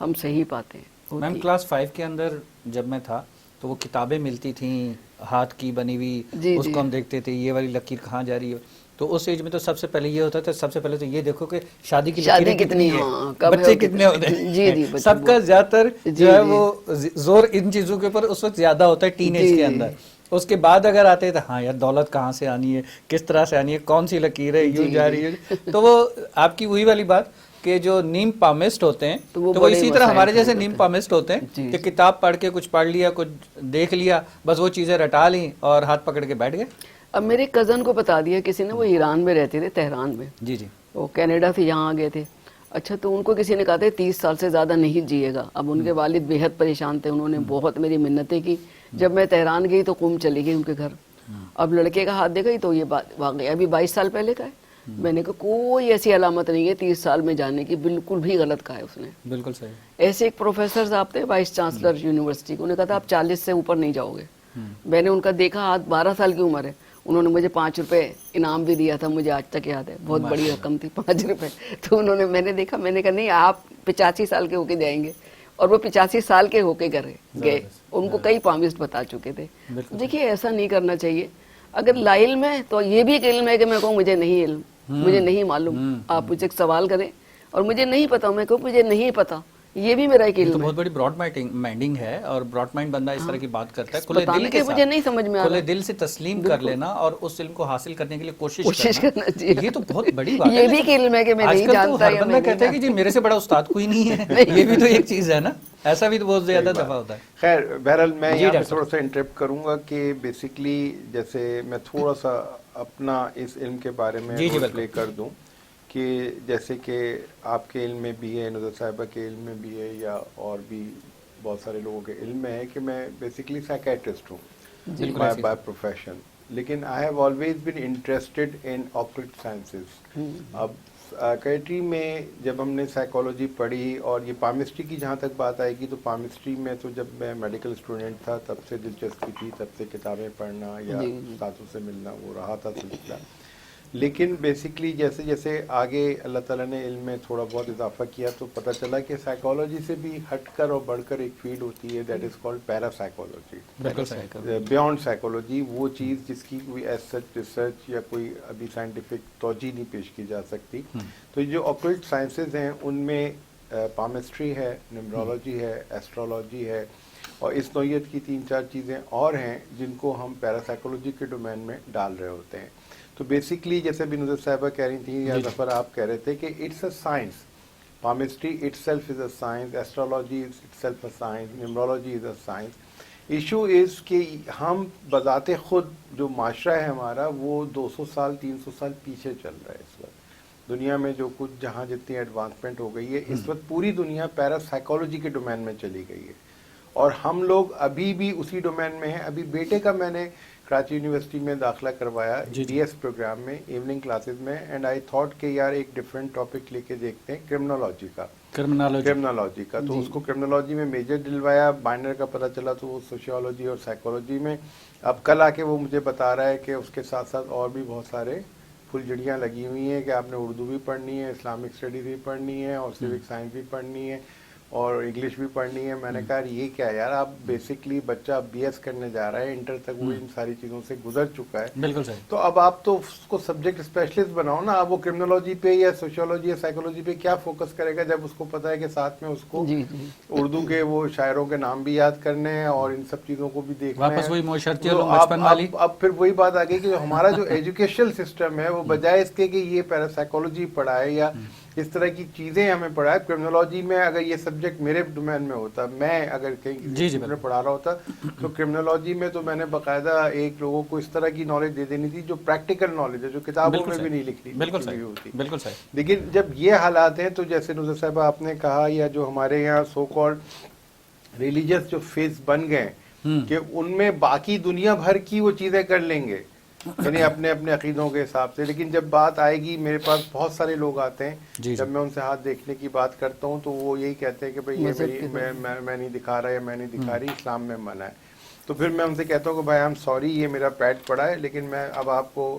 ہم صحیح پاتے ہیں. میم کلاس 5 کے اندر جب میں تھا تو وہ کتابیں ملتی تھیں ہاتھ کی بنی ہوئی, اس کو ہم دیکھتے تھے یہ والی لکیر کہاں جا رہی ہے. تو اس ایج میں تو سب سے پہلے یہ ہوتا تھا, سب سے پہلے تو یہ دیکھو کہ شادی کی لکیریں کتنی ہیں, بچے کتنے ہوتے ہیں. سب کا زیادہ تر جو ہے وہ زور ان چیزوں کے اوپر اس وقت زیادہ ہوتا ہے ٹین ایج کے اندر. اس کے بعد اگر آتے تو ہاں یار دولت کہاں سے آنی ہے, کس طرح سے آنی ہے, کون سی لکیر ہے یوں جا رہی ہے. تو وہ آپ کی وہی والی بات کہ جو نیم پامسٹ ہوتے ہیں تو وہ اسی طرح ہمارے جیسے نیم پامسٹ ہوتے ہیں کہ کتاب پڑھ کے کچھ پڑھ لیا, کچھ دیکھ لیا, بس وہ چیزیں رٹا لیں اور ہاتھ پکڑ کے بیٹھ گئے. اب میرے کزن کو بتا دیا کسی نے, وہ ایران میں رہتے تھے, تہران میں. جی جی. وہ کینیڈا سے یہاں آ گئے تھے. اچھا تو ان کو کسی نے کہا تھا 30 سال سے زیادہ نہیں جیے گا. اب ان کے والد بے حد پریشان تھے, انہوں نے بہت میری منتیں کی. جب میں تہران گئی تو قم چلی گئی ان کے گھر. اب لڑکے کا ہاتھ دیکھا تو یہ واقعہ ابھی 22 سال پہلے کا ہے. میں نے کہا کوئی ایسی علامت نہیں ہے 30 سال میں جانے کی, بالکل بھی غلط کہا ہے اس نے. بالکل صحیح. ایسے ایک پروفیسر صاحب تھے وائس چانسلر یونیورسٹی کو, انہوں نے کہا تھا آپ 40 سے اوپر نہیں جاؤ گے. میں نے ان کا دیکھا, آج 12 سال کی عمر ہے. انہوں نے مجھے 5 روپے انعام بھی دیا تھا, مجھے آج تک یاد ہے, بہت بڑی رقم تھی 5 روپے. تو انہوں نے, میں نے دیکھا, میں نے کہا نہیں آپ 85 سال کے ہو کے جائیں گے. اور وہ 85 سال کے ہو کے گئے. ان کو کئی پامسٹ بتا چکے تھے. دیکھیے ایسا نہیں کرنا چاہیے. اگر لا علم ہے تو یہ بھی ایک علم ہے کہ میں کہوں مجھے نہیں علم, مجھے نہیں معلوم, آپ مجھے ایک سوال کریں اور مجھے نہیں پتا, میں کہوں مجھے نہیں پتا, یہ بھی میرا ایک علم ہے. بہت بڑی براڈ مائنڈنگ ہے, اور براڈ مائنڈ بندہ اس طرح کی بات کرتا ہے. مجھے نہیں سمجھ میں آ رہا, کھلے دل سے تسلیم کر لینا اور اس علم کو حاصل کرنے کے لیے کوشش کرنا, یہ تو بہت بڑی بات ہے. یہ بھی ایک علم ہے کہ میں نہیں جانتا. ہر بندہ کہتا ہے کہ جی میرے سے بڑا استاد کوئی نہیں ہے, یہ بھی تو ایک چیز ہے نا. ایسا بھی تو بہت زیادہ دفعہ ہوتا ہے. خیر بہرحال میں یہاں پہ تھوڑا سا انٹرپٹ کروں گا کہ بیسکلی جیسے میں تھوڑا سا اپنا اس علم کے بارے میں پلے کر دوں کہ جیسے کہ آپ کے علم میں بھی ہے, نظر صاحبہ کے علم میں بھی ہے, یا اور بھی بہت سارے لوگوں کے علم میں ہے کہ میں بیسکلی سائیکیٹرسٹ ہوں بائی پروفیشن. لیکن I have always been interested in occult sciences. اب سائیکیٹری میں جب ہم نے سائیکالوجی پڑھی, اور یہ پامسٹری کی جہاں تک بات آئے گی تو پامسٹری میں تو جب میں میڈیکل اسٹوڈنٹ تھا تب سے دلچسپی تھی, تب سے کتابیں پڑھنا یا استادوں سے ملنا وہ رہا تھا سلسلہ. لیکن بیسکلی جیسے جیسے آگے اللہ تعالیٰ نے علم میں تھوڑا بہت اضافہ کیا تو پتہ چلا کہ سائیکالوجی سے بھی ہٹ کر اور بڑھ کر ایک فیلڈ ہوتی ہے, that is called para psychology, beyond psychology. وہ چیز جس کی کوئی ایز سچ ریسرچ یا کوئی ابھی سائنٹیفک توجہ نہیں پیش کی جا سکتی. تو جو آکلٹ سائنسز ہیں ان میں پامسٹری ہے, نیمرولوجی ہے, ایسٹرولوجی ہے, اور اس نوعیت کی 3-4 چیزیں اور ہیں جن کو ہم پیرا سائیکالوجی کے ڈومین میں ڈال رہے ہوتے ہیں. تو بیسکلی جیسے بھی نظر صاحبہ کہہ رہی تھیں یا ظفر آپ کہہ رہے تھے کہ it's a science, palmistry itself is a science, astrology is itself a science, numerology is a science. Issue is کہ ہم بذات خود جو معاشرہ ہے ہمارا وہ 200 سال 300 سال پیچھے چل رہا ہے. اس وقت دنیا میں جو کچھ جہاں جتنی ایڈوانسمنٹ ہو گئی ہے اس وقت پوری دنیا پیرا سائیکالوجی کے ڈومین میں چلی گئی ہے, اور ہم لوگ ابھی بھی اسی ڈومین میں ہیں. ابھی بیٹے کا میں نے کراچی یونیورسٹی میں داخلہ کروایا ڈی ایس پروگرام میں ایوننگ کلاسز میں, اینڈ آئی تھاٹ کہ یار ایک ڈفرینٹ ٹاپک لے کے دیکھتے ہیں کرمنالوجی کا. تو اس کو کرمنالوجی میں میجر دلوایا, مائنر کا پتہ چلا تو وہ سوشیولوجی اور سائیکالوجی میں. اب کل آ کے وہ مجھے بتا رہا ہے کہ اس کے ساتھ ساتھ اور بھی بہت سارے پھلجھڑیاں لگی ہوئی ہیں کہ آپ نے اردو بھی پڑھنی ہے, اسلامک اسٹڈیز بھی پڑھنی ہے, اور سیوک سائنس بھی پڑھنی ہے, اور انگلش بھی پڑھنی ہے. میں نے کہا یہ کیا یار, آپ بیسکلی بچہ بی ایس کرنے جا رہا ہے, انٹر تک وہ ان ساری چیزوں سے گزر چکا ہے. بالکل صحیح. تو اب آپ تو اس کو سبجیکٹ اسپیشلسٹ بناؤ نا. اب وہ کرمنالوجی پہ یا سوشیولوجی یا سائیکالوجی پہ کیا فوکس کرے گا جب اس کو پتا ہے کہ ساتھ میں اس کو اردو کے وہ شاعروں کے نام بھی یاد کرنے ہیں اور ان سب چیزوں کو بھی دیکھنا ہے. اب پھر وہی بات آ گئی کہ ہمارا جو ایجوکیشن سسٹم ہے وہ بجائے اس کے کہ یہ پیرا سائیکالوجی پڑھائے یا اس طرح کی چیزیں ہمیں پڑھائے, کرمنالوجی میں اگر یہ سبجیکٹ میرے ڈومین میں ہوتا, میں اگر کہیں پڑھا رہا ہوتا تو کرمنالوجی میں تو میں نے باقاعدہ ایک لوگوں کو اس طرح کی نالج دے دینی تھی جو پریکٹیکل نالج ہے, جو کتابوں میں بھی نہیں لکھنی ہوتی. بالکل صحیح. لیکن جب یہ حالات ہیں تو جیسے نظر صاحبہ آپ نے کہا, یا جو ہمارے یہاں سو کالڈ ریلیجس جو فیس بن گئے کہ ان میں باقی دنیا بھر کی وہ چیزیں کر لیں گے, یعنی اپنے اپنے عقیدوں کے حساب سے. لیکن جب بات آئے گی, میرے پاس بہت سارے لوگ آتے ہیں, جب میں ان سے ہاتھ دیکھنے کی بات کرتا ہوں تو وہ یہی کہتے ہیں کہ بھائی یہ میں نہیں دکھا رہا یا میں نہیں دکھا رہی, اسلام میں منع ہے. تو پھر میں ان سے کہتا ہوں کہ بھائی آئی ایم سوری, یہ میرا پیٹ پڑا ہے, لیکن میں اب آپ کو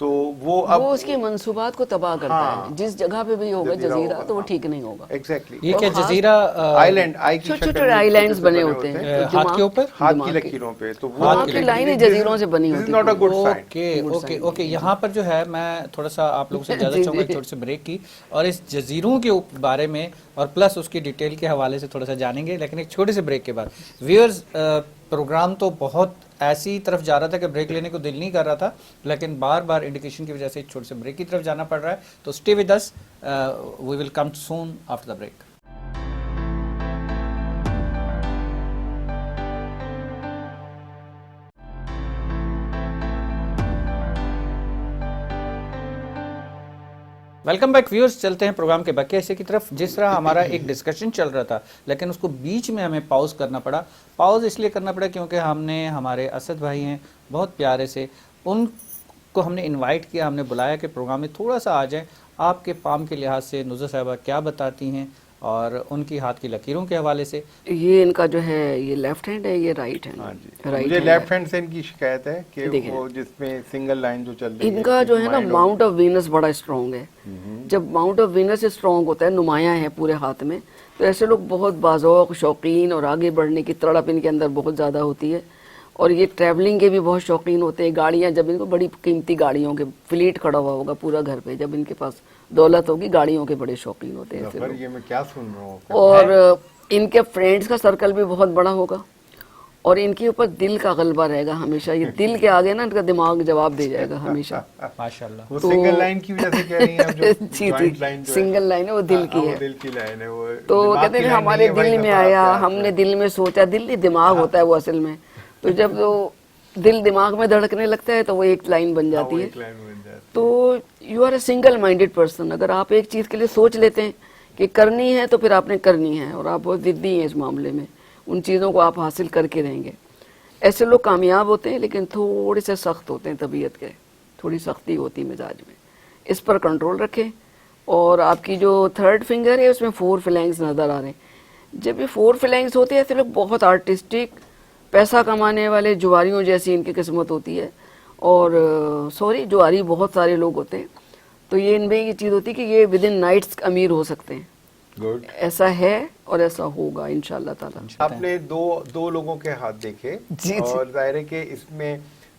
تو وہ اب وہ اس کی منصوبات کو تباہ کرتا ہے. جس جگہ پہ بھی ہوگا جزیرہ تو وہ ٹھیک نہیں ہوگا. ایگزیکٹلی یہ کیا جزیرہ آئی لینڈ چھوٹے چھوٹے آئی لینڈز بنے ہوتے ہیں ہاتھ کے اوپر ہاتھ کی لکیروں پہ, تو وہاں کی لائنیں جزیروں سے بنی ہوتی ہیں. Okay okay. یہاں پر جو ہے میں تھوڑا سا آپ لوگوں سے اجازت چاہوں گا ایک چھوٹی سی بریک کی, اور اس جزیروں کے بارے میں اور پلس اس کی ڈیٹیل کے حوالے سے تھوڑا سا جانیں گے, لیکن ایک چھوٹی سی بریک کے بعد. ویورز, پروگرام تو بہت ایسی طرف جا رہا تھا کہ بریک لینے کو دل نہیں کر رہا تھا, لیکن بار بار انڈیکیشن کی وجہ سے ایک چھوٹے سے بریک کی طرف جانا پڑ رہا ہے. تو stay with us, we will come soon after the break. Welcome back viewers. چلتے ہیں پروگرام کے باقی حصے کی طرف. جس طرح ہمارا ایک ڈسکشن چل رہا تھا, لیکن اس کو بیچ میں ہمیں پاؤز کرنا پڑا. پاؤز اس لیے کرنا پڑا کیونکہ ہم نے, ہمارے اسد بھائی ہیں بہت پیارے سے, ان کو ہم نے انوائٹ کیا, ہم نے بلایا کہ پروگرام میں تھوڑا سا آ جائیں. آپ کے پام کے لحاظ سے نزہہ صاحبہ کیا بتاتی ہیں, اور ان کی ہاتھ کی لکیروں کے حوالے سے. یہ ان کا جو ہے یہ لیفٹ ہینڈ ہے, یہ رائٹ ہینڈ. مجھے لیفٹ ہینڈ سے ان کی شکایت ہے کہ وہ جس میں سنگل لائن جو چل رہی ہے, ان کا جو ہے نا ماؤنٹ آف وینس بڑا اسٹرانگ ہے. جب ماؤنٹ آف وینس اسٹرانگ ہوتا ہے, نمایاں ہے پورے ہاتھ میں, تو ایسے لوگ بہت باذوق, شوقین, اور آگے بڑھنے کی تڑپ ان کے اندر بہت زیادہ ہوتی ہے. اور یہ ٹریولنگ کے بھی بہت شوقین ہوتے ہیں. گاڑیاں, جب ان کو بڑی قیمتی گاڑیوں کے فلیٹ کھڑا ہوا ہوگا پورا گھر پہ, جب ان کے پاس دولت ہوگی, گاڑیوں کے بڑے شوقین ہوتے ہیں. یہ میں کیا سن رہا ہوں. اور ان کے فرینڈز کا سرکل بھی بہت بڑا ہوگا, اور ان کے اوپر دل کا غلبہ رہے گا ہمیشہ. یہ دل کے آگے نا ان کا دماغ جواب دے جائے گا ہمیشہ. ماشاءاللہ. وہ سنگل لائن کی وجہ سے کہہ رہی ہیں جو جوائنٹ لائن جو سنگل لائن ہے وہ دل کی ہے. دل کی لائن ہے وہ. تو کہتے ہیں ہمارے دل میں آیا, ہم نے دل میں سوچا. دل نہیں, دماغ ہوتا ہے وہ اصل میں. تو جب وہ دل دماغ میں دھڑکنے لگتا ہے تو وہ ایک لائن بن جاتی ہے. تو you are a single minded person. اگر آپ ایک چیز کے لیے سوچ لیتے ہیں کہ کرنی ہے تو پھر آپ نے کرنی ہے, اور آپ بہت ضدی ہیں اس معاملے میں, ان چیزوں کو آپ حاصل کر کے رہیں گے. ایسے لوگ کامیاب ہوتے ہیں, لیکن تھوڑے سے سخت ہوتے ہیں طبیعت کے, تھوڑی سختی ہوتی مزاج میں. اس پر کنٹرول رکھیں. اور آپ کی جو تھرڈ فنگر ہے اس میں 4 فلینگز نظر آ رہے ہیں. جب یہ 4 فلینگز ہوتے ہیں ایسے لوگ بہت آرٹسٹک, پیسہ کمانے والے, جواریوں جیسی ان کی قسمت ہوتی ہے. اور جواری بہت سارے لوگ ہوتے ہیں. تو یہ ان میں یہ چیز ہوتی ہے کہ یہ ود ان نائٹس امیر ہو سکتے ہیں. ایسا ہے اور ایسا ہوگا انشاءاللہ تعالی. آپ نے دو لوگوں کے ہاتھ دیکھے, اور ظاہر ہے کہ اس میں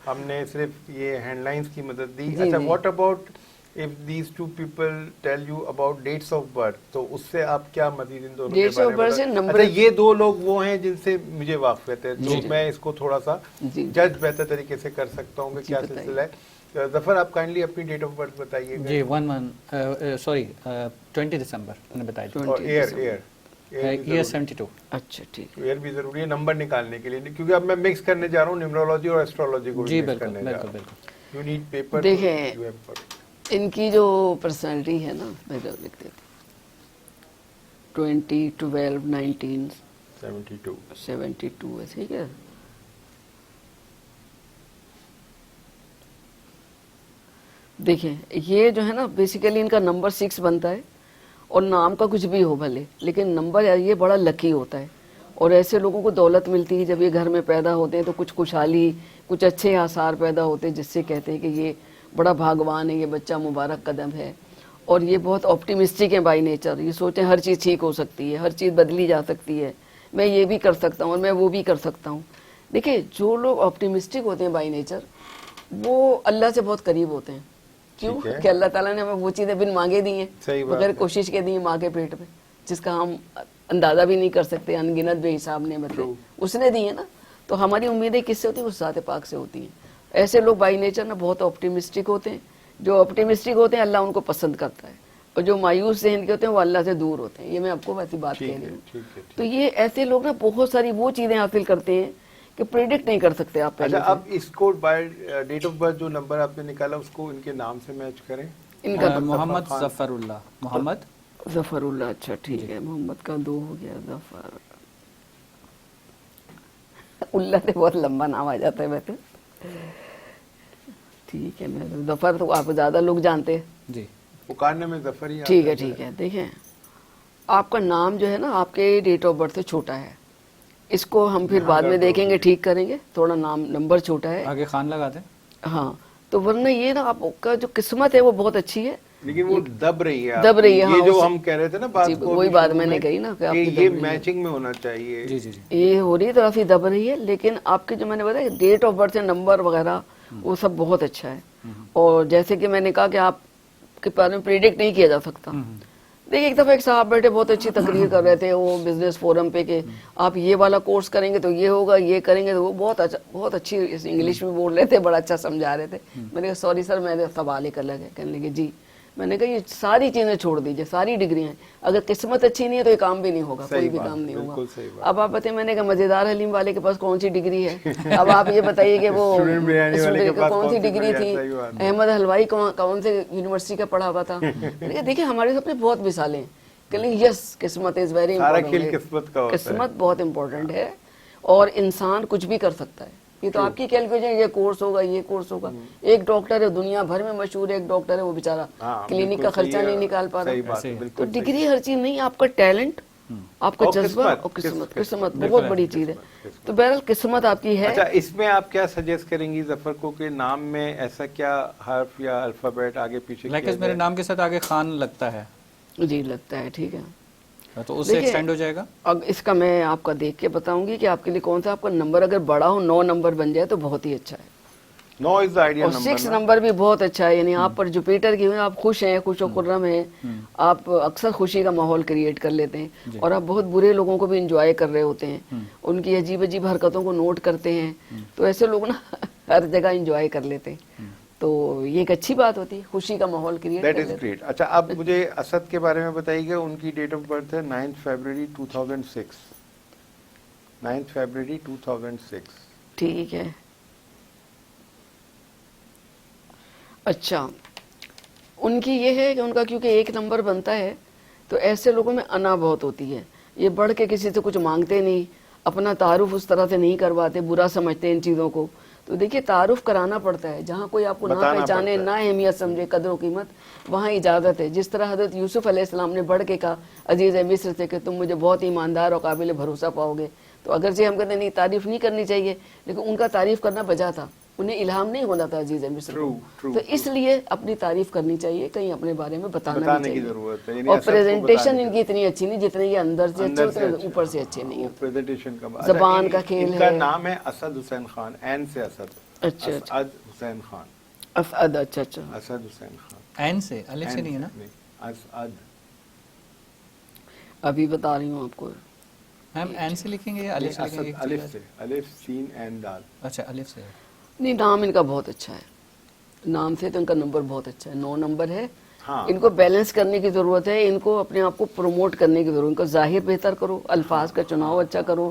ہم نے صرف یہ ہینڈ لائنز کی مدد دی. اچھا, what about if these two people tell you about dates of birth, تو اس سے آپ کیا مزید ان دونوں کے بارے میں. اچھا, یہ 2 لوگ وہ ہیں جن سے مجھے واقفیت ہے, تو میں اس کو تھوڑا سا جج بہتر طریقے سے کر سکتا ہوں کہ کیا سلسلہ ہے. ظفر, آپ کائنڈلی اپنی ڈیٹ آف برتھ بتائیے. جی 20 دسمبر نے بتایا. اور ایئر 72. اچھا ٹھیک ہے. ایئر بھی ضروری ہے نمبر نکالنے کے لیے, کیونکہ اب میں مکس کرنے جا رہا ہوں نیومرولوجی اور ایسٹرولوجی کو. جی بالکل بالکل. You need paper. دیکھیں ان کی جو پرسنالٹی ہے نا, میں لکھ دیتی 20 12 19 72 ہے. ٹھیک ہے. دیکھیں یہ جو ہے نا بیسیکلی ان کا نمبر 6 بنتا ہے, اور نام کا کچھ بھی ہو بھلے, لیکن نمبر یہ بڑا لکی ہوتا ہے. اور ایسے لوگوں کو دولت ملتی ہے جب یہ گھر میں پیدا ہوتے ہیں, تو کچھ خوشحالی, کچھ اچھے آثار پیدا ہوتے ہیں, جس سے کہتے ہیں کہ یہ بڑا بھاگوان ہے, یہ بچہ مبارک قدم ہے. اور یہ بہت آپٹیمسٹک ہیں بائی نیچر. یہ سوچیں ہر چیز ٹھیک ہو سکتی ہے, ہر چیز بدلی جا سکتی ہے, میں یہ بھی کر سکتا ہوں اور میں وہ بھی کر سکتا ہوں. دیکھیں جو لوگ آپٹیمسٹک ہوتے ہیں بائی نیچر, وہ اللہ سے بہت قریب ہوتے ہیں. کیوں کہ اللہ تعالیٰ نے ہمیں وہ چیزیں بن مانگے دی ہیں, بغیر کوشش کے دی ہیں ماں کے پیٹ میں, جس کا ہم اندازہ بھی نہیں کر سکتے. ان گنت بے حساب نعمتیں اس نے دی ہیں نا. تو ہماری امیدیں کس سے ہوتی ہیں؟ اس ذات پاک سے ہوتی ہیں. ایسے لوگ بائی نیچر نا بہت آپٹیمسٹک ہوتے ہیں. جو آپٹیمسٹک ہوتے ہیں اللہ ان کو پسند کرتا ہے, اور جو مایوس ذہن کے ہوتے ہیں وہ اللہ سے دور ہوتے ہیں. یہ میں آپ کو ویسی بات کہہ رہی ہوں. تو یہ ایسے لوگ نا بہت ساری وہ چیزیں حاصل کرتے ہیں کہ پریڈکٹ نہیں کر سکتے آپ پہلے. اچھا, اب اس کو بائی ڈیٹ آف برتھ جو نمبر آپ نے نکالا اس کو ان کے نام سے میچ کریں. ان کا محمد ظفر اللہ. محمد ظفر اللہ. اچھا ٹھیک ہے. محمد کا 2 ہو گیا. ظفر اللہ سے بہت لمبا نام آ جاتا ہے ویسے. ٹھیک ہے, میں ظفر تو آپ زیادہ لوگ جانتے ہیں جی, پکارنے میں ظفر ہی. ٹھیک ہے ٹھیک ہے. دیکھیں آپ کا نام جو ہے نا آپ کے ڈیٹ آف برتھ سے چھوٹا ہے. اس کو ہم پھر بعد میں دیکھیں گے, ٹھیک کریں گے. تھوڑا نام نمبر چھوٹا ہے. آگے خان لگا دیں. ہاں, تو ورنہ یہ نا آپ کا جو قسمت ہے وہ بہت اچھی ہے، لیکن وہ دب رہی ہے، دب رہی ہے، یہ جو ہم کہہ رہے تھے نا بات کو، وہی بات میں نے کہی نا کہ یہ میچنگ میں ہونا چاہیے. جی جی جی یہ ہو رہی ہے تو کافی دب رہی ہے. لیکن آپ کے جو میں نے بتایا ڈیٹ آف برتھ نمبر وغیرہ وہ سب بہت اچھا ہے. اور جیسے کہ میں نے کہا کہ آپ کے بارے میں پریڈکٹ نہیں کیا جا سکتا. دیکھیں ایک دفعہ ایک صاحب بیٹھے بہت اچھی تقریر کر رہے تھے وہ بزنس فورم پہ کہ آپ یہ والا کورس کریں گے تو یہ ہوگا، یہ کریں گے تو وہ بہت اچھی انگلش میں بول رہے تھے، بڑا اچھا سمجھا رہے تھے. میں نے کہا سوری سر میرے سوال ایک الگ ہے. کہنے لگے جی. میں نے کہا یہ ساری چیزیں چھوڑ دیجیے، ساری ڈگریاں ہیں، اگر قسمت اچھی نہیں ہے تو یہ کام بھی نہیں ہوگا، کوئی بھی کام نہیں ہوگا. اب آپ بتائیں میں نے کہا مزیدار حلیم والے کے پاس کون سی ڈگری ہے؟ اب آپ یہ بتائیے کہ وہ کون سی ڈگری تھی، احمد حلوائی کون سے یونیورسٹی کا پڑھا ہوا تھا. دیکھیں ہمارے سب نے بہت مثالیں ہیں کہ یس قسمت از ویری امپورٹنٹ، قسمت بہت امپورٹنٹ ہے اور انسان کچھ بھی کر سکتا ہے. یہ تو آپ کی کیلکولیشن، یہ کورس ہوگا، یہ کورس ہوگا. ایک ڈاکٹر ہے دنیا بھر میں مشہور ایک ڈاکٹر ہے، وہ بیچارہ کلینک کا خرچہ نہیں نکال پا رہا. تو ڈگری ہر چیز نہیں، آپ کا ٹیلنٹ، آپ کا جذبہ اور قسمت بہت بڑی چیز ہے. تو بہرحال قسمت آپ کی ہے. اچھا اس میں آپ کیا سجیسٹ کریں گی ظفر کو کہ نام میں ایسا کیا حرف یا الفابیٹ آگے پیچھے کیا جائے؟ میرے نام کے ساتھ آگے خان لگتا ہے. جی لگتا ہے، ٹھیک ہے تو اس سے ایکسٹینڈ ہو جائے گا. اب اس کا میں آپ کا دیکھ کے بتاؤں گی کہ آپ کے لیے کون سا آپ کا نمبر اگر بڑا ہو، 9 نمبر بن جائے تو بہت ہی اچھا ہے. 9 از دا آئیڈیل اور نمبر. 6 نمبر بھی بہت اچھا ہے. یعنی آپ پر جوپیٹر کی ہوئی، آپ خوش ہیں، خوش و خرم ہیں، آپ اکثر خوشی کا ماحول کریٹ کر لیتے ہیں اور آپ بہت برے لوگوں کو بھی انجوائے کر رہے ہوتے ہیں، ان کی عجیب عجیب حرکتوں کو نوٹ کرتے ہیں. تو ایسے لوگ نا ہر جگہ انجوائے کر لیتے ہیں. تو یہ ایک اچھی بات ہوتی ہے، خوشی کا ماحول کریٹ کر لیتے ہیں. اچھا اب مجھے اسد کے بارے میں بتائیے کہ ان کی ڈیٹ آف برتھ ہے 9 فیبروری 2006. 9 فیبروری 2006. ٹھیک ہے. اچھا ان کی یہ ہے کہ ان کا کیونکہ 1 نمبر بنتا ہے تو ایسے لوگوں میں انا بہت ہوتی ہے. یہ بڑھ کے کسی سے کچھ مانگتے نہیں، اپنا تعارف اس طرح سے نہیں کرواتے، برا سمجھتے ہیں ان چیزوں کو. تو دیکھیے تعارف کرانا پڑتا ہے، جہاں کوئی آپ کو نہ پہچانے، نہ اہمیت سمجھے، قدر و قیمت، وہاں اجازت ہے. جس طرح حضرت یوسف علیہ السلام نے بڑھ کے کہا عزیز مصر سے کہ تم مجھے بہت ایماندار اور قابل بھروسہ پاؤ گے. تو اگرچہ ہم کہتے ہیں نہیں تعریف نہیں کرنی چاہیے، لیکن ان کا تعریف کرنا بجا تھا، انہیں الہام نہیں ہونا تھا عزیز مصر کو. تو اس لیے اپنی تعریف کرنی چاہیے، کہیں اپنے بارے میں بتانا بھی چاہیے. اور پریزنٹیشن ان کی اتنی اچھی نہیں، جتنے یہ اندر سے اچھے ہوتے ہیں اوپر سے اچھے نہیں ہوتے. زبان کا کھیل ہے. ان کا نام ہے اسد حسین خان، این سے اسد. اچھا اسد حسین خان. اسد. اچھا اچھا. اسد حسین خان. این سے، الف سے نہیں ہے نا؟ اسد. ابھی بتا رہی ہوں آپ کو. ہم این سے لکھیں گے یا الف سے لکھیں گے؟ الف سے، الف سین این دال. اچھا الف سے. نہیں نام ان کا بہت اچھا ہے، نام سے تو ان کا نمبر بہت اچھا ہے، 9 نمبر ہے. ہاں ان کو بیلنس کرنے کی ضرورت ہے، ان کو اپنے آپ کو پروموٹ کرنے کی ضرورت ہے. ان کا ظاہر بہتر کرو، الفاظ کا چناؤ اچھا کرو،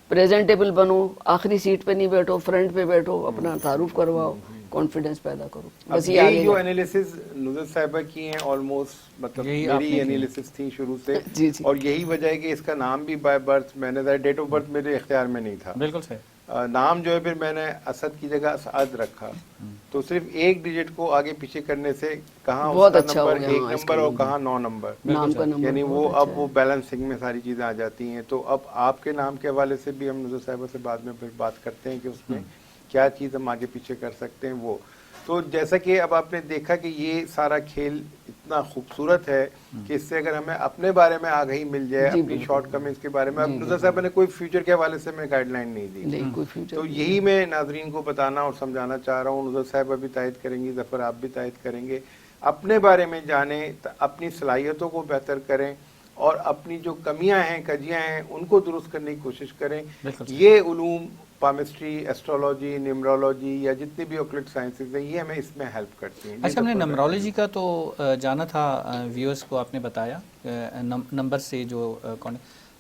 پریزنٹیبل بنو، آخری سیٹ پہ نہیں بیٹھو، فرنٹ پہ بیٹھو، اپنا تعارف کرواؤ، کانفیڈنس پیدا کرو. بس یہی جو انالیسز نظر صاحبہ کی ہیں آلموسٹ، مطلب میری انالیسز تھی شروع سے. جی جی. اور یہی وجہ ہے کہ اس کا نام بھی بائی برتھ میں نے ڈیٹ آف برتھ میرے اختیار میں نہیں تھا. بالکل صحیح. نام جو ہے پھر میں نے اسد کی جگہ اسعد رکھا. تو صرف ایک ڈیجٹ کو آگے پیچھے کرنے سے کہاں اس کا نمبر 1 نمبر اور کہاں 9 نمبر، یعنی وہ اب وہ بیلنسنگ میں ساری چیزیں آ جاتی ہیں. تو اب آپ کے نام کے حوالے سے بھی ہم نظر صاحبہ سے بعد میں پھر بات کرتے ہیں کہ اس میں کیا چیز ہم آگے پیچھے کر سکتے ہیں. وہ تو جیسا کہ اب آپ نے دیکھا کہ یہ سارا کھیل اتنا خوبصورت ہے کہ اس سے اگر ہمیں اپنے بارے میں آگہی مل جائے، اپنی شارٹ کمنگز کے بارے میں. اب نظر صاحبہ نے کوئی فیوچر کے حوالے سے میں گائیڈ لائن نہیں دی، تو یہی میں ناظرین کو بتانا اور سمجھانا چاہ رہا ہوں. نظر صاحبہ بھی تائید کریں گی، ظفر آپ بھی تائید کریں گے. اپنے بارے میں جانیں، اپنی صلاحیتوں کو بہتر کریں اور اپنی جو کمیاں ہیں، کجیاں ہیں، ان کو درست کرنے کی کوشش کریں. یہ علوم پامسٹری، ایسٹرولوجی، نیمرولوجی یا جتنی بھی اوکلٹ سائنسز ہیں، یہ ہمیں اس میں ہیلپ کرتی ہیں. اچھا ہم نے نمرولوجی کا تو جانا تھا، ویورز کو آپ نے بتایا نمبر سے جو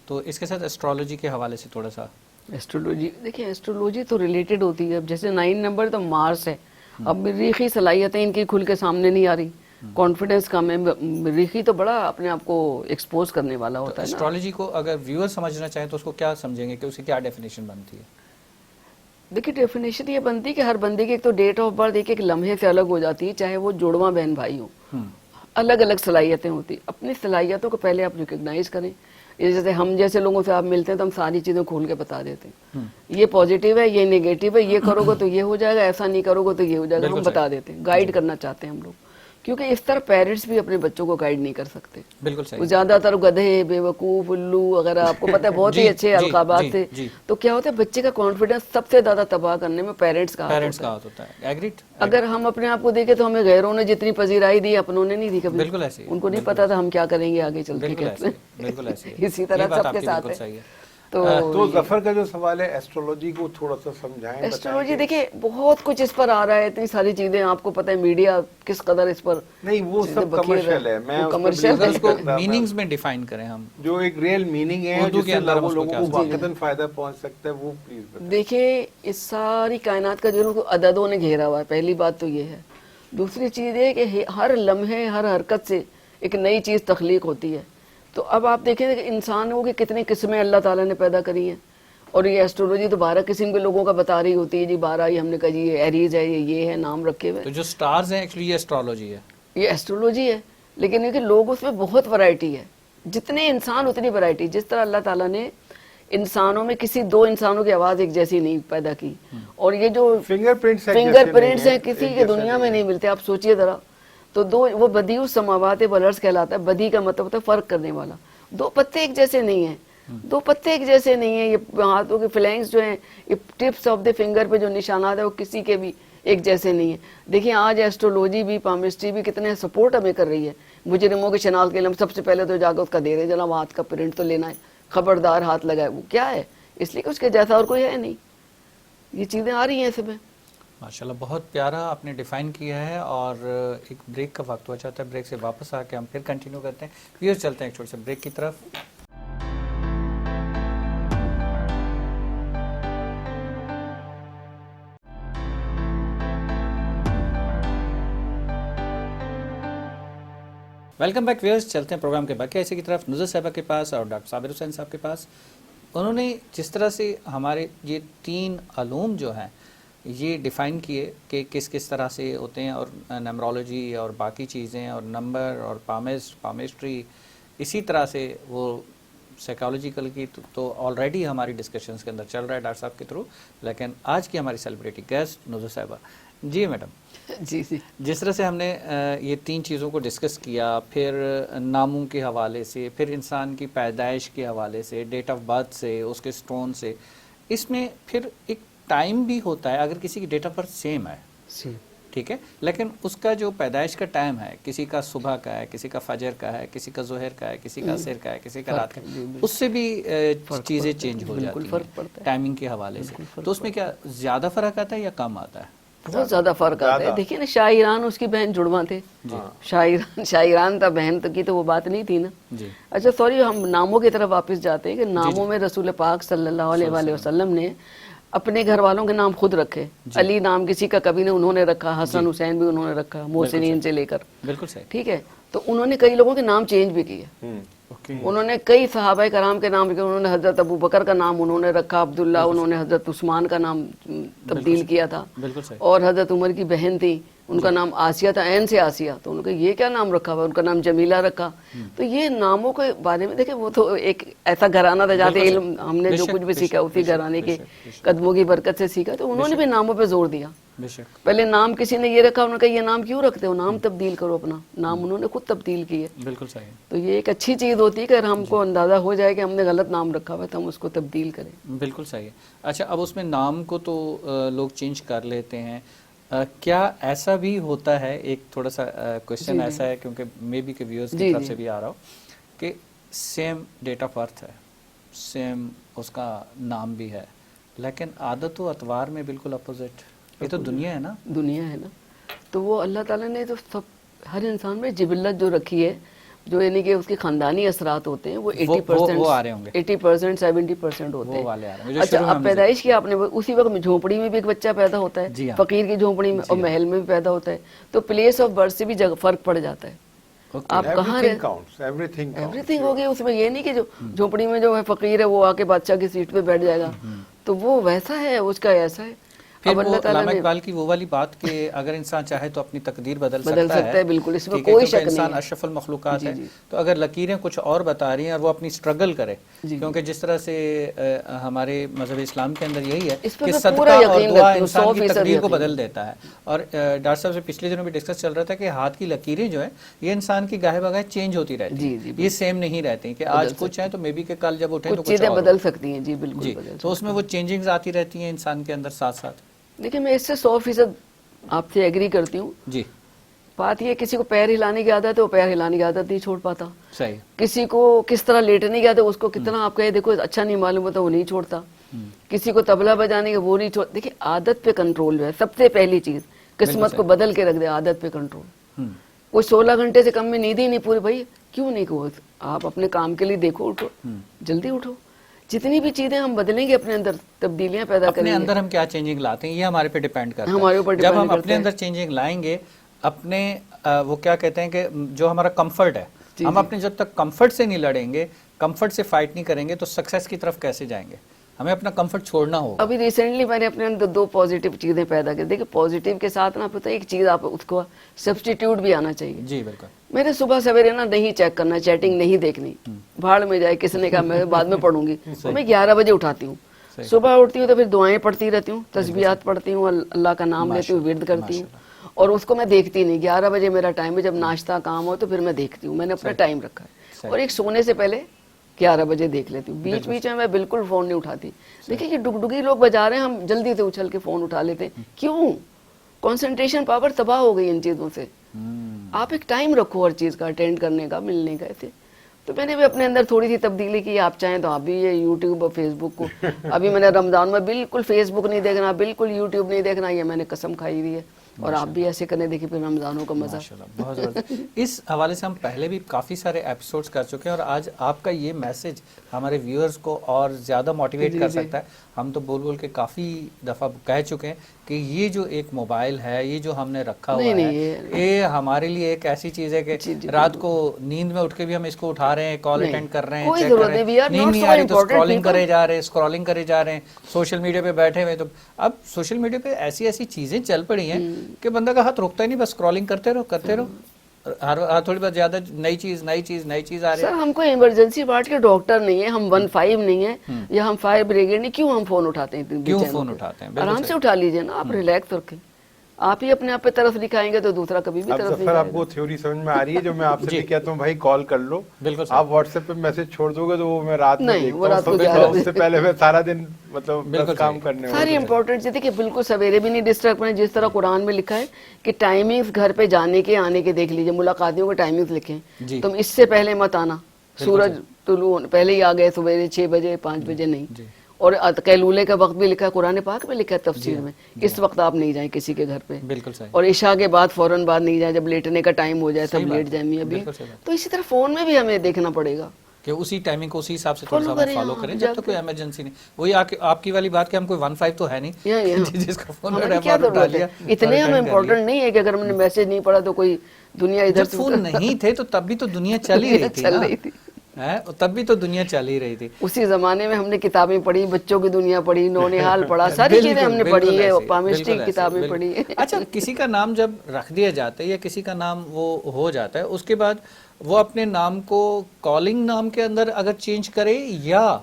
تو اس کے ساتھ ایسٹرولوجی کے حوالے سے تھوڑا سا. ایسٹرولوجی دیکھیں، ایسٹرولوجی تو ریلیٹڈ ہوتی ہے. اب جیسے 9 نمبر تو مارس ہے، اب مریخی صلاحیتیں ان کی کھل کے سامنے نہیں آ رہی، کانفیڈنس کم ہے. مریخی تو بڑا اپنے آپ کو ایکسپوز کرنے والا ہوتا ہے. ایسٹرولوجی کو اگر ویور سمجھنا چاہیں تو اس کو کیا سمجھیں گے کہ اسے کیا ڈیفینیشن بنتی ہے؟ دیکھیے ڈیفینیشن یہ بنتی ہے کہ ہر بندے کی ایک تو ڈیٹ آف برتھ ایک لمحے سے الگ ہو جاتی ہے، چاہے وہ جوڑواں بہن بھائی ہوں، الگ الگ صلاحیتیں ہوتی. اپنی صلاحیتوں کو پہلے آپ ریکگنائز کریں. یہ جیسے ہم جیسے لوگوں سے آپ ملتے ہیں تو ہم ساری چیزیں کھول کے بتا دیتے ہیں, یہ پازیٹیو ہے, یہ نیگیٹو ہے, یہ کرو گے تو یہ ہو جائے گا, ایسا نہیں کرو گے تو یہ ہو جائے گا, ہم بتا دیتے ہیں, گائیڈ کرنا چاہتے ہیں ہم لوگ. کیونکہ اس طرح پیرنٹس بھی اپنے بچوں کو گائیڈ نہیں کر سکتے. بالکل صحیح. وہ زیادہ تر گدھے, بیوقوف, الو اگر آپ کو پتہ ہے بہت ہی اچھے القابات سے, تو کیا ہوتا ہے بچے کا کانفیڈنس سب سے زیادہ تباہ کرنے میں پیرنٹس کا ہاتھ ہوتا ہے. ایگریڈ. اگر ہم اپنے آپ کو دیکھیں تو ہمیں غیروں نے جتنی پذیرائی دی اپنوں نے نہیں دی کبھی. بالکل ایسے, ان کو نہیں پتا تھا ہم کیا کریں گے آگے چل کے. بالکل ایسے اسی طرح سب کے ساتھ ہے. تو ظفر کا جو سوال ہے ایسٹرولوجی کو تھوڑا سا سمجھائیں. ایسٹرولوجی دیکھیں بہت کچھ اس پر آ رہا ہے, اتنی ساری چیزیں آپ کو پتہ ہے, میڈیا کس قدر اس پر. نہیں وہ سب کمرشل ہے, میں اس کو میننگز میں ڈیفائن کریں ہم, جو ایک ریئل میننگ ہے جس سے لوگوں کو واقعتاً فائدہ پہنچ سکتا ہے وہ پلیز بتائیں. دیکھیں اس ساری کائنات کا جو عددوں نے گھیرا ہوا ہے, پہلی بات تو یہ ہے. دوسری چیز یہ کہ ہر لمحے ہر حرکت سے ایک نئی چیز تخلیق ہوتی ہے. تو اب آپ دیکھیں کہ انسانوں کی کتنی قسمیں اللہ تعالیٰ نے پیدا کری ہیں, اور یہ ایسٹرولوجی تو 12 قسم کے لوگوں کا بتا رہی ہوتی ہے. جی 12 یہ ہم نے کہا جی یہ ایریز ہے, یہ ہے, نام رکھے ہوئے. تو جو سٹارز ہیں ایکچولی یہ ایسٹرولوجی ہے, یہ ایسٹرولوجی ہے. لیکن یہ کہ لوگ اس میں بہت ورائٹی ہے, جتنے انسان اتنی ورائٹی. جس طرح اللہ تعالیٰ نے انسانوں میں کسی 2 انسانوں کی آواز ایک جیسی نہیں پیدا کی, اور یہ جو فنگر پرنٹس ہیں کسی کے دنیا میں نہیں ملتے. آپ سوچئے ذرا, تو وہ بدیع السماوات والارض کہلاتا ہے. بدی کا مطلب ہوتا ہے فرق کرنے والا. 2 پتے ایک جیسے نہیں ہیں, 2 پتے ایک جیسے نہیں ہیں. یہ ہاتھوں کے فلینکس جو ہیں, یہ ٹپس آف دی فنگر پہ جو نشانات ہیں وہ کسی کے بھی ایک جیسے نہیں ہیں. دیکھیں آج ایسٹرولوجی بھی پامسٹری بھی کتنے سپورٹ ہمیں کر رہی ہے. مجرموں کی شناخت کے لیے ہم سب سے پہلے تو جا کے اس کا دے رہے جناب ہاتھ کا پرنٹ تو لینا ہے, خبردار ہاتھ لگائے. وہ کیا ہے, اس لیے کہ اس کے جیسا اور کوئی ہے نہیں. یہ چیزیں آ رہی ہیں اس میں. ماشاءاللہ بہت پیارا آپ نے ڈیفائن کیا ہے. اور ایک بریک کا وقت ہوا چاہتا ہے, بریک سے واپس آ کے ہم پھر کنٹینیو کرتے ہیں. ویئرز چلتے ہیں ایک چھوٹے سے بریک کی طرف. ویلکم بیک ویئرز, چلتے ہیں پروگرام کے باقی ایسے کی طرف. نظر صاحبہ کے پاس اور ڈاکٹر صابر حسین صاحب کے پاس. انہوں نے جس طرح سے ہمارے یہ 3 علوم جو ہیں یہ ڈیفائن کیے کہ کس کس طرح سے ہوتے ہیں, اور نیمرولوجی اور باقی چیزیں اور نمبر اور پامسٹری, اسی طرح سے وہ سائیکالوجیکل کی تو آلریڈی ہماری ڈسکشنز کے اندر چل رہا ہے ڈاکٹر صاحب کے تھرو. لیکن آج کی ہماری سیلیبریٹی گیسٹ نظر صاحبہ. جی میڈم, جی جس طرح سے ہم نے یہ 3 چیزوں کو ڈسکس کیا, پھر ناموں کے حوالے سے, پھر انسان کی پیدائش کے حوالے سے, ڈیٹ آف برتھ سے, اس کے سٹون سے, اس میں پھر ایک ٹائم بھی ہوتا ہے. اگر کسی کی ڈیٹ آف برتھ سیم ہے, ٹھیک ہے, لیکن اس کا جو پیدائش کا ٹائم ہے, کسی کا صبح کا ہے, کسی کا فجر کا ہے, کسی کا ظہر کا ہے, کسی کا عصر کا ہے, کسی کا رات کا ہے, اس سے بھی چیزیں چینج ہو جاتی ہیں ٹائمنگ کے حوالے سے. تو اس میں کیا زیادہ فرق آتا ہے یا کم آتا ہے؟ بہت زیادہ فرق آتا ہے. دیکھیے نا, شاہ ایران اس کی بہن جڑواں تھے. شاہ ایران تھا بہن کی, تو وہ بات نہیں تھی نا. اچھا سوری, ہم ناموں کی طرف واپس جاتے ہیں کہ ناموں میں رسول پاک صلی اللہ علیہ وآلہ وسلم نے اپنے گھر والوں کے نام خود رکھے. علی نام کسی کا کبھی نے انہوں نے رکھا, حسن حسین بھی انہوں نے رکھا, محسنین سے لے کر. بالکل صحیح, ٹھیک ہے. تو انہوں نے کئی لوگوں کے نام چینج بھی کیے. انہوں نے کئی صحابہ کرام کے نام رکھے. انہوں نے حضرت ابو بکر کا نام انہوں نے رکھا عبداللہ, انہوں نے حضرت عثمان کا نام تبدیل کیا تھا, اور حضرت عمر کی بہن تھی ان کا نام آسیہ تھا, عین سے آسیہ, تو ان کا یہ کیا نام رکھا ہوا, ان کا نام جمیلہ رکھا. تو یہ ناموں کے بارے میں دیکھیں, وہ تو ایک ایسا گھرانہ تھا جاتے علم ہم نے جو کچھ بھی سیکھا اسی گھرانے کے قدموں کی برکت سے سیکھا. تو انہوں نے بھی ناموں پہ زور دیا. پہلے نام کسی نے یہ رکھا, انہوں نے کہا یہ نام کیوں رکھتے ہو, نام تبدیل کرو اپنا. نام انہوں نے خود تبدیل کیے. بالکل صحیح. تو یہ ایک اچھی چیز ہوتی ہے کہ اگر ہم کو اندازہ ہو جائے کہ ہم نے غلط نام رکھا ہوا ہے تو ہم اس کو تبدیل کریں. بالکل صحیح ہے. اچھا, اب اس میں نام کو تو لوگ چینج کر لیتے ہیں, کیا ایسا بھی ہوتا ہے, ایک تھوڑا سا کوشچن ایسا ہے کیونکہ مے بی کہ ویورز کی طرف سے بھی آ رہا ہو, کہ سیم ڈیٹ آف برتھ ہے, سیم اس کا نام بھی ہے, لیکن عادت و اطوار میں بالکل اپوزٹ. یہ تو دنیا ہے نا, دنیا ہے نا. تو وہ اللہ تعالیٰ نے تو سب ہر انسان میں جبلت جو رکھی ہے, جو یعنی کہ اس کے خاندانی اثرات ہوتے ہیں, وہ 80% 70% ہوتے ہیں. اچھا, اب پیدائش کی آپ نے, اسی وقت جھونپڑی میں بھی ایک بچہ پیدا ہوتا ہے, فقیر کی جھونپڑی میں اور محل میں بھی پیدا ہوتا ہے. تو پلیس آف برتھ سے بھی فرق پڑ جاتا ہے. آپ کہاں ایوری تھنگ ہو گیا اس میں. یہ نہیں کہ جو جھونپڑی میں جو ہے فقیر ہے وہ آ کے بادشاہ کی سیٹ پہ بیٹھ جائے گا, تو وہ ویسا ہے, اس کا ایسا ہے. پھر وہ علامہ اقبال کی وہ والی بات کہ اگر انسان چاہے تو اپنی تقدیر بدل سکتا ہے، بالکل اس میں کوئی شک نہیں ہے، انسان اشرف المخلوقات ہے، تو اگر لکیریں کچھ اور بتا رہی ہیں اور وہ اپنی اسٹرگل کرے، کیونکہ جس طرح سے ہمارے مذہب اسلام کے اندر یہی ہے کہ صدقہ اور دعا انسان کی تقدیر کو بدل دیتا ہے. اور ڈاکٹر صاحب سے پچھلے دنوں بھی ڈسکس چل رہا تھا کہ ہاتھ کی لکیریں جو ہیں یہ انسان کی گاہے بگاہے چینج ہوتی رہتی ہیں، یہ سیم نہیں رہتی کہ آج کچھ ہیں تو مے بی کہ کل جب اٹھیں تو کچھ چیزیں بدل سکتی ہیں. جی بالکل، تو اس میں وہ چینجنگز آتی رہتی ہیں انسان کے اندر ساتھ ساتھ. دیکھیں میں اس سے 100% آپ سے ایگری کرتی ہوں. جی بات یہ کسی کو پیر ہلانے کی عادت ہے وہ پیر ہلانے کی عادت نہیں چھوڑ پاتا. صحیح. کسی کو کس طرح لیٹنے کی عادت ہے اس کو کتنا آپ کہے دیکھو اچھا نہیں معلوم ہوتا وہ نہیں چھوڑتا. کسی کو طبلہ بجانے کا وہ نہیں چھوڑ. دیکھیں عادت پہ کنٹرول جو ہے سب سے پہلی چیز، قسمت کو بدل کے رکھ دے، عادت پہ کنٹرول. کوئی 16 گھنٹے سے کم میں نیند ہی نہیں پوری، بھائی کیوں نہیں کہو، آپ اپنے کام کے لیے دیکھو، اٹھو جلدی اٹھو. جتنی بھی چیزیں ہم بدلیں گے اپنے اندر تبدیلیاں پیدا کریں گے. اپنے اندر ہم کیا چینجنگ لاتے ہیں یہ ہمارے پہ ڈیپینڈ کرتا ہے. ہمارے اوپر جب ہم اپنے اندر چینجنگ لائیں گے، اپنے وہ کیا کہتے ہیں کہ جو ہمارا کمفرٹ ہے، ہم اپنے جب تک کمفرٹ سے نہیں لڑیں گے، کمفرٹ سے فائٹ نہیں کریں گے تو سکسیس کی طرف کیسے جائیں گے؟ ہمیں اپنا کمفرٹ چھوڑنا ہوگا. ابھی ریسنٹلی میں نے اپنے اندر 2 پازیٹیو چیزیں پیدا کی. دیکھیں پازیٹیو کے ساتھ نا پتہ ایک چیز آپ اس کو سبسٹیٹیوٹ بھی آنا چاہیے. جی بالکل. میرے صبح سویرے نا نہیں چیک کرنا، چیٹنگ نہیں دیکھنی، بھاڑ میں جائے کس نے کہا میں بعد میں پڑھوں گی. میں 11 بجے اٹھاتی ہوں، صبح اٹھتی ہوں تو پھر دعائیں پڑھتی رہتی ہوں، تسبیحات پڑھتی ہوں، اللہ کا نام لیتی ہوں، ورد کرتی ہوں، اور اس کو میں دیکھتی نہیں. 11 بجے میرا ٹائم ہے، جب ناشتہ کام ہو تو پھر میں دیکھتی ہوں. میں نے اپنا ٹائم رکھا ہے، اور ایک سونے سے پہلے 11 بجے دیکھ لیتی ہوں. بیچ بیچ میں بالکل فون نہیں اٹھاتی. دیکھیں یہ ڈگڈگی لوگ بجا رہے ہیں، ہم جلدی سے اچھل کے فون اٹھا لیتے ہیں. کیوں؟ کنسنٹریشن پاور تباہ ہو گئی ان چیزوں سے. آپ ایک ٹائم رکھو ہر چیز کا، اٹینڈ کرنے کا، ملنے کا. ایسے تو میں نے بھی اپنے اندر تھوڑی سی تبدیلی کی. آپ چاہیں تو آپ بھی یہ یوٹیوب اور فیس بک کو، ابھی میں نے رمضان میں بالکل فیس بک نہیں دیکھنا، بالکل یوٹیوب نہیں دیکھنا، یہ میں نے قسم کھائی ہوئی ہے. اور آپ بھی ایسے کرنے دیکھیں پھر رمضانوں کا مزہ. بہت زبردست. اس حوالے سے ہم پہلے بھی کافی سارے ایپیسوڈز کر چکے ہیں، اور آج آپ کا یہ میسج ہمارے ویورز کو اور زیادہ موٹیویٹ کر سکتا ہے. ہم تو بول بول کے کافی دفعہ کہہ چکے ہیں کہ یہ جو ایک موبائل ہے، یہ جو ہم نے رکھا ہوا ہے، یہ ہمارے لیے ایک ایسی چیز ہے کہ رات کو نیند میں اٹھ کے بھی ہم اس کو اٹھا رہے ہیں، کال اٹینڈ کر رہے ہیں، چیک کر رہے ہیں، نیند نہیں آ رہی تو اسکرولنگ کرے جا رہے ہیں، سوشل میڈیا پہ بیٹھے ہوئے. تو اب سوشل میڈیا پہ ایسی ایسی چیزیں چل پڑی ہیں کہ بندہ کا ہاتھ رکتا ہی نہیں، بس اسکرولنگ کرتے رہو. ہر تھوڑی بہت زیادہ نئی چیز آ رہی ہے. سر ہم کو ایمرجنسی وارڈ کے ڈاکٹر نہیں ہیں، ہم 15 نہیں ہیں یا ہم فائر بریگیڈ نہیں. کیوں ہم فون اٹھاتے ہیں؟ کیوں فون اٹھاتے ہیں؟ آرام سے اٹھا لیجیے نا، آپ ریلیکس رکھیں. آپ ہی اپنے آپ پہ طرف دکھائیں گے تو دوسرا کبھی بھی طرف نہیں. آپ کو تھیوری سمجھ میں آ رہی ہے جو میں آپ سے بھی کہتا ہوں، بھائی کال کر لو. آپ واٹس ایپ پہ میسج چھوڑ دو گے تو وہ میں رات میں دیکھتا ہوں، اس سے پہلے میں سارا دن مطلب کام کرنے والا. ساری امپورٹنٹ چیزیں کہ بالکل سویرے بھی نہیں ڈسٹرب کریں. جس طرح قرآن میں لکھا ہے کہ ٹائمنگز گھر پہ جانے کے آنے کے دیکھ لیجیے، ملاقاتیوں کے ٹائمنگز لکھیں. تم اس سے پہلے مت آنا، سورج طلوع پہلے ہی آ گئے، سویرے 6 بجے 5 بجے نہیں. اور قیلولے کا وقت بھی لکھا ہے قرآن پاک میں، لکھا ہے تفسیر میں، اس وقت آپ نہیں جائیں کسی کے گھر پہ. بالکل صحیح. اور عشاء کے بعد فوراً بعد نہیں جائیں، جب لیٹنے کا ٹائم ہو جائے تب لیٹ جائیں. ابھی تو اسی طرح فون میں بھی ہمیں دیکھنا پڑے گا کہ اسی ٹائمنگ کو اسی حساب سے تھوڑا سا فالو کریں جب تک کوئی ایمرجنسی نہیں. وہی آپ کی والی بات کہ ہم کوئی 15 تو ہے نہیں جس کا فون اٹھا لیا. اتنے ہم امپورٹنٹ نہیں ہے کہ اگر ہم نے میسج نہیں پڑھا تو کوئی دنیا ادھر. جب فون نہیں تھے تو تب بھی تو دنیا چل ہی رہی تھی، تب بھی تو دنیا چل ہی رہی تھی. اسی زمانے میں ہم نے کتابیں پڑھی، بچوں کی دنیا پڑھی، نونہال پڑھا، ساری چیزیں ہم نے پڑھی ہے، پامسٹری کی کتابیں پڑھی ہے. اچھا کسی کا نام جب رکھ دیا جاتا ہے یا کسی کا نام وہ ہو جاتا ہے، اس کے بعد وہ اپنے نام کو کالنگ نام کے اندر اگر چینج کرے یا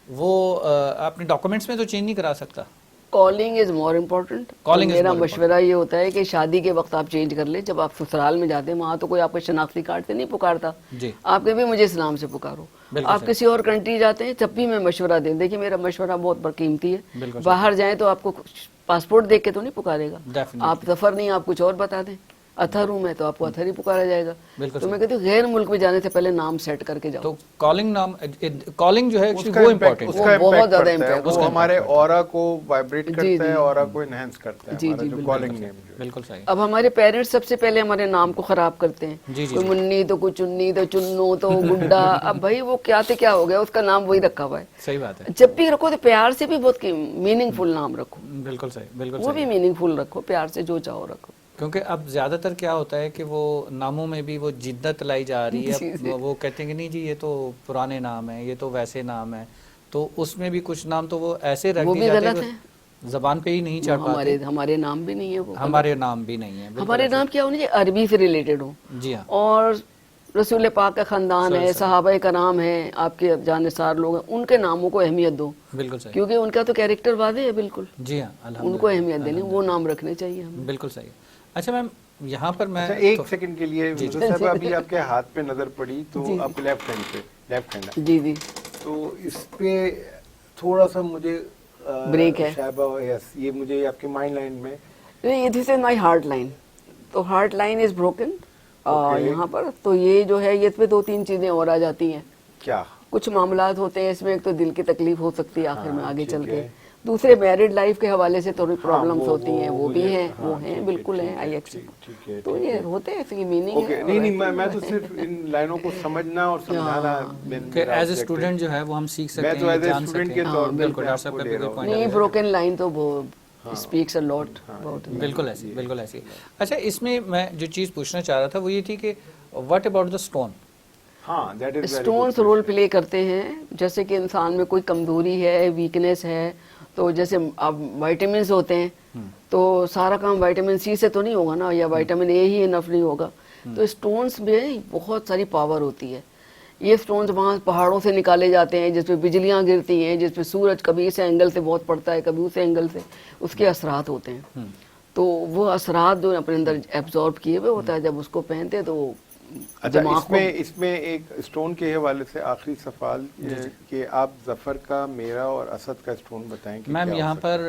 وہ اپنے ڈاکومنٹس میں تو چینج نہیں کرا سکتا. کالنگ از مور امپورٹنٹ. میرا مشورہ یہ ہوتا ہے کہ شادی کے وقت آپ چینج کر لیں. جب آپ سسرال میں جاتے ہیں وہاں تو کوئی آپ کو شناختی کارڈ سے نہیں پکارتا، آپ کے بھی مجھے اسلام سے پکارو. آپ کسی اور کنٹری جاتے ہیں تب بھی میں مشورہ دیں. دیکھیے میرا مشورہ بہت قیمتی ہے. باہر جائیں تو آپ کو پاسپورٹ دیکھ کے تو نہیں پکارے گا. آپ سفر نہیں، آپ کچھ اور بتا دیں. اتھر ہوں میں تو آپ کو اتھر ہی پکارا جائے گا. تو میں کہتی ہوں غیر ملک میں جانے سے پہلے نام سیٹ کر کے جاؤ. تو کالنگ جو ہے وہ امپورٹنٹ، اس کا بہت زیادہ امپیکٹ، وہ ہمارے اورا کو وائبریٹ کرتا ہے، اورا کو انہینس کرتا ہے ہمارا جو کالنگ نیم. بالکل صحیح. اب ہمارے پیرنٹس سب سے پہلے ہمارے نام کو خراب کرتے ہیں. کوئی منی تو کوئی چنی تو چنو تو گڈا. اب بھائی وہ کیا تھے کیا ہو گیا، اس کا نام وہی رکھا ہوا ہے. صحیح بات ہے. جب بھی رکھو تو پیار سے بھی بہت میننگ فل نام رکھو. بالکل صحیح، بالکل وہ بھی میننگ فل رکھو، پیار سے جو چاہو رکھو. کیونکہ اب زیادہ تر کیا ہوتا ہے کہ وہ ناموں میں بھی وہ جدت لائی جا رہی ہے. وہ کہتے ہیں کہ نہیں جی یہ تو پرانے نام ہیں، یہ تو ویسے نام ہیں. تو اس میں بھی کچھ نام تو وہ ایسے رکھ دیے جاتے ہیں زبان پہ ہی نہیں چڑھ پاتے. ہمارے نام بھی نہیں ہے وہ, ہمارے نام بھی نہیں ہے. ہمارے نام کیا ہونے چاہیے, عربی سے ریلیٹڈ ہو. جی ہاں, اور رسول پاک کا خاندان ہے, صحابہ کرام ہیں, آپ کے جانثار لوگ ہیں, ان کے ناموں کو اہمیت دو. بالکل صحیح, کیونکہ ان کا تو کیریکٹر واضح ہے بالکل. جی ہاں, ان کو اہمیت دینی, وہ نام رکھنے چاہیے ہمیں. بالکل صحیح. اچھا میم, یہاں پر میں ایک سیکنڈ کے لیے صاحب, ابھی آپ کے ہاتھ پہ نظر پڑی تو آپ لیفٹ ہینڈ پہ, لیفٹ ہینڈ, جی جی, تو اس پہ تھوڑا سا مجھے بریک ہے. یس, یہ مجھے آپ کے مائنڈ لائن میں, دس از مائی ہارٹ لائن. تو ہارٹ لائن از بروکن یہاں پر. تو یہ جو ہے, یہ پہ 2-3 چیزیں اور آ جاتی ہیں. کیا کچھ معاملات ہوتے ہیں اس میں, ایک تو دل کی تکلیف ہو سکتی ہے آخر میں آگے چل کے, دوسرے میرڈ لائف کے حوالے سے تھوڑی پرابلمس ہوتی ہیں, وہ بھی ہیں, وہ ہیں, بالکل ہیں, آئی ایکسپٹ. تو یہ ہوتے ہیں, اس کی میننگ ہے. نہیں, میں تو صرف ان لائنوں کو سمجھنا اور سمجھانا کہ ایز اے اسٹوڈنٹ جو ہے وہ ہم سیکھ سکتے ہیں, جان سکتے ہیں. بالکل ڈاکٹر صاحب کا بھی کوئی پوائنٹ نہیں, بروکن لائن تو وہ اسپیکس اے لاٹ اباؤٹ. بالکل ایسی, بالکل ایسی. اچھا, اس میں میں جو چیز پوچھنا چاہ رہا تھا وہ یہ تھی کہ what about the stone. Stones role play کرتے ہیں. جیسے کہ انسان میں کوئی کمزوری ہے, ویکنیس ہے, تو جیسے اب وائٹامنس ہوتے ہیں, تو سارا کام وائٹامن سی سے تو نہیں ہوگا نا, یا وائٹامن اے ہی انف نہیں ہوگا. تو اسٹونس میں بہت ساری پاور ہوتی ہے. یہ اسٹونس وہاں پہاڑوں سے نکالے جاتے ہیں جس پہ بجلیاں گرتی ہیں, جس پہ سورج کبھی اس اینگل سے بہت پڑتا ہے, کبھی اس اینگل سے, اس کے اثرات ہوتے ہیں. تو وہ اثرات جو اپنے اندر ایبزارب کیے ہوئے ہوتا ہے, جب اس کو پہنتے ہیں تو اچھا, اس میں ایک اسٹون کے حوالے سے آخری سوال کہ آپ ظفر کا, میرا اور اسد کا اسٹون بتائیں. میم یہاں پر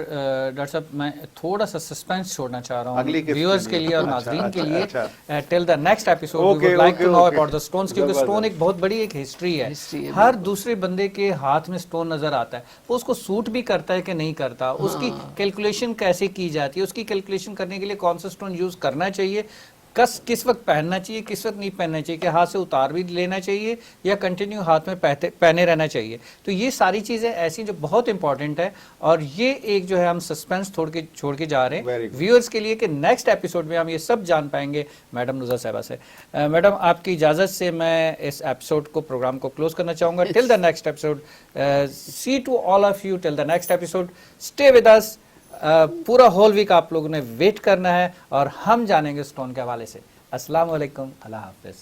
ڈاکٹر صاحب میں تھوڑا سا سسپینس چھوڑنا چاہ رہا ہوں ویورز کے لیے اور ناظرین کے لیے. Till the next episode we would like to know about the stones, کیونکہ اسٹون ایک بہت بڑی ایک ہسٹری ہے. ہر دوسرے بندے کے ہاتھ میں اسٹون نظر آتا ہے, وہ اس کو سوٹ بھی کرتا ہے کہ نہیں کرتا, اس کی کیلکولیشن کیسے کی جاتی ہے, اس کی کیلکولیشن کرنے کے لیے کون سا اسٹون یوز کرنا چاہیے, کس وقت پہننا چاہیے, کس وقت نہیں پہننا چاہیے, کہ ہاتھ سے اتار بھی لینا چاہیے یا کنٹینیو ہاتھ میں پہنے رہنا چاہیے. تو یہ ساری چیزیں ایسی جو بہت امپورٹنٹ ہے, اور یہ ایک جو ہے ہم سسپینس چھوڑ کے جا رہے ہیں ویورز کے لیے کہ نیکسٹ ایپیسوڈ میں ہم یہ سب جان پائیں گے میڈم نزہہ صاحبہ سے. میڈم آپ کی اجازت سے میں اس ایپیسوڈ کو, پروگرام کو کلوز کرنا چاہوں گا. Till the next episode, see to all of you, till the next episode, stay with us. پورا ہول ویک آپ لوگوں نے ویٹ کرنا ہے اور ہم جانیں گے اسٹون کے حوالے سے. السلام علیکم, اللہ حافظ.